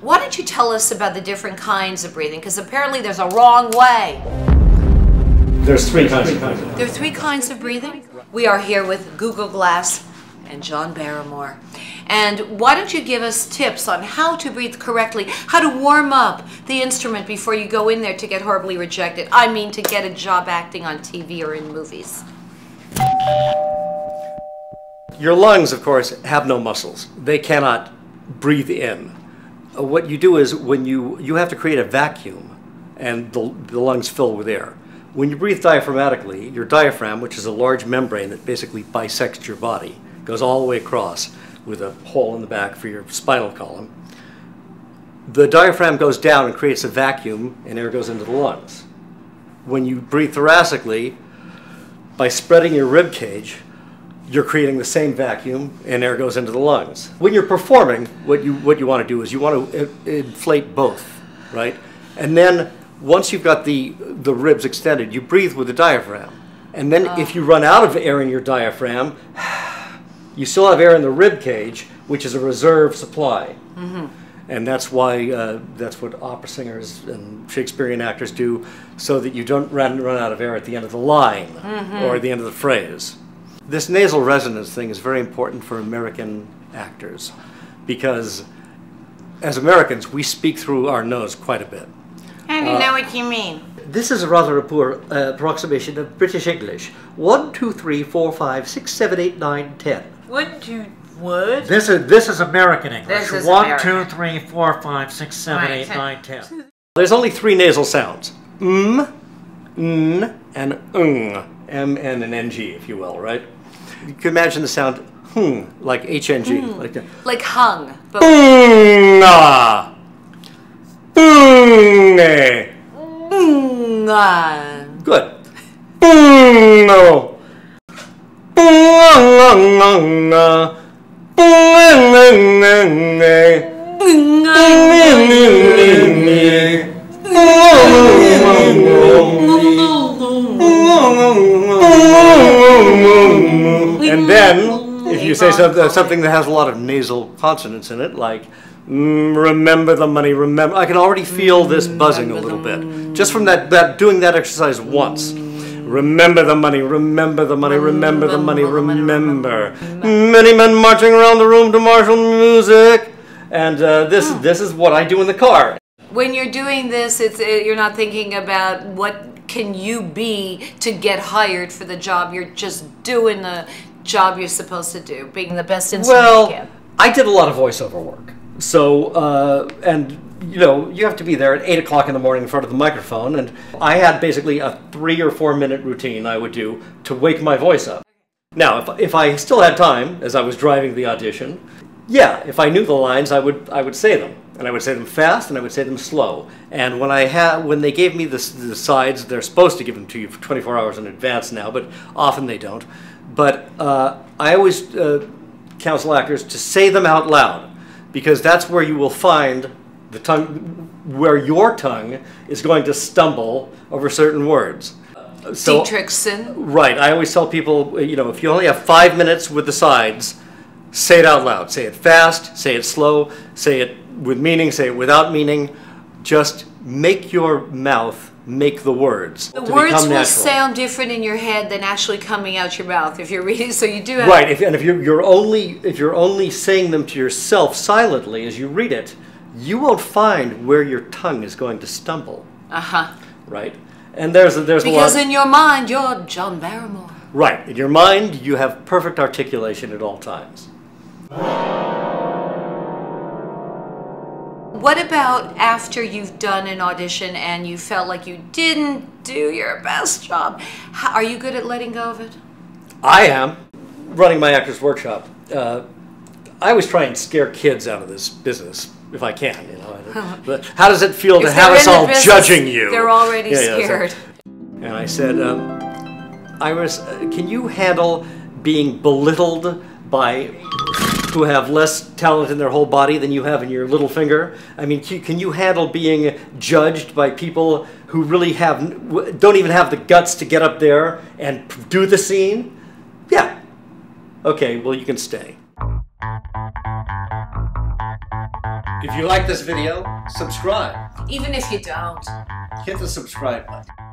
Why don't you tell us about the different kinds of breathing? Because apparently there's a wrong way. There's three kinds of breathing. There are three kinds of breathing? We are here with Google Glass and John Barrymore. And why don't you give us tips on how to breathe correctly, how to warm up the instrument before you go in there to get horribly rejected. I mean, to get a job acting on TV or in movies. Your lungs, of course, have no muscles. They cannot breathe in. What you do is when you have to create a vacuum and the lungs fill with air. When you breathe diaphragmatically, your diaphragm, which is a large membrane that basically bisects your body, goes all the way across with a hole in the back for your spinal column. The diaphragm goes down and creates a vacuum and air goes into the lungs. When you breathe thoracically, by spreading your rib cage, you're creating the same vacuum and air goes into the lungs. When you're performing, what you want to do is you want to inflate both, right? And then once you've got the ribs extended, you breathe with the diaphragm. And then if you run out of air in your diaphragm, you still have air in the rib cage, which is a reserve supply. Mm-hmm. And that's why, that's what opera singers and Shakespearean actors do, so that you don't run out of air at the end of the line or at the end of the phrase. This nasal resonance thing is very important for American actors because as Americans, we speak through our nose quite a bit. How do you know what you mean? This is a rather poor approximation of British English. 1, 2, 3, 4, 5, 6, 7, 8, 9, 10. 1, 2, what? This is American English. This is 1, American. 2, 3, 4, 5, 6, 7, 8, 9, 10. There's only 3 nasal sounds. N, and ng. M, N, and N-G, if you will, right? You can imagine the sound like H-N-G. Like that. Like hung. But Good. And then, if you say something that has a lot of nasal consonants in it, like remember the money, remember, I can already feel this buzzing a little bit. Just from doing that exercise once. Remember the money, remember the money, remember the money, remember. Many men marching around the room to martial music. And this is what I do in the car. when you're doing this, you're not thinking about what can you be to get hired for the job. You're just doing the job you're supposed to do, being the best instrument you can. I did a lot of voiceover work. So, and you know, you have to be there at 8 o'clock in the morning in front of the microphone, and I had basically a 3 or 4 minute routine I would do to wake my voice up. Now, if I still had time, as I was driving the audition, yeah, if I knew the lines, I would say them. And I would say them fast, and I would say them slow. And when they gave me the sides, they're supposed to give them to you for 24 hours in advance now, but often they don't. But I always counsel actors to say them out loud, because that's where you will find the tongue, where your tongue is going to stumble over certain words. So, Dietrichson. Right. I always tell people, you know, if you only have 5 minutes with the sides, say it out loud. Say it fast, say it slow, say it with meaning, say it without meaning. Just make your mouth make the words. The words will sound different in your head than actually coming out your mouth if you're reading. So you do have right. If you're only saying them to yourself silently as you read it, you won't find where your tongue is going to stumble. Right. And there's because in your mind you're John Barrymore. Right. In your mind you have perfect articulation at all times. What about after you've done an audition and you felt like you didn't do your best job? Are you good at letting go of it? I am. Running my actor's workshop, I always try and scare kids out of this business if I can. You know, but how does it feel to have us all judging you? They're already scared. And I said, Iris, can you handle being belittled by who have less talent in their whole body than you have in your little finger? I mean, can you handle being judged by people who really don't even have the guts to get up there and do the scene? Yeah. Okay, well, you can stay. If you like this video, subscribe. Even if you don't. Hit the subscribe button.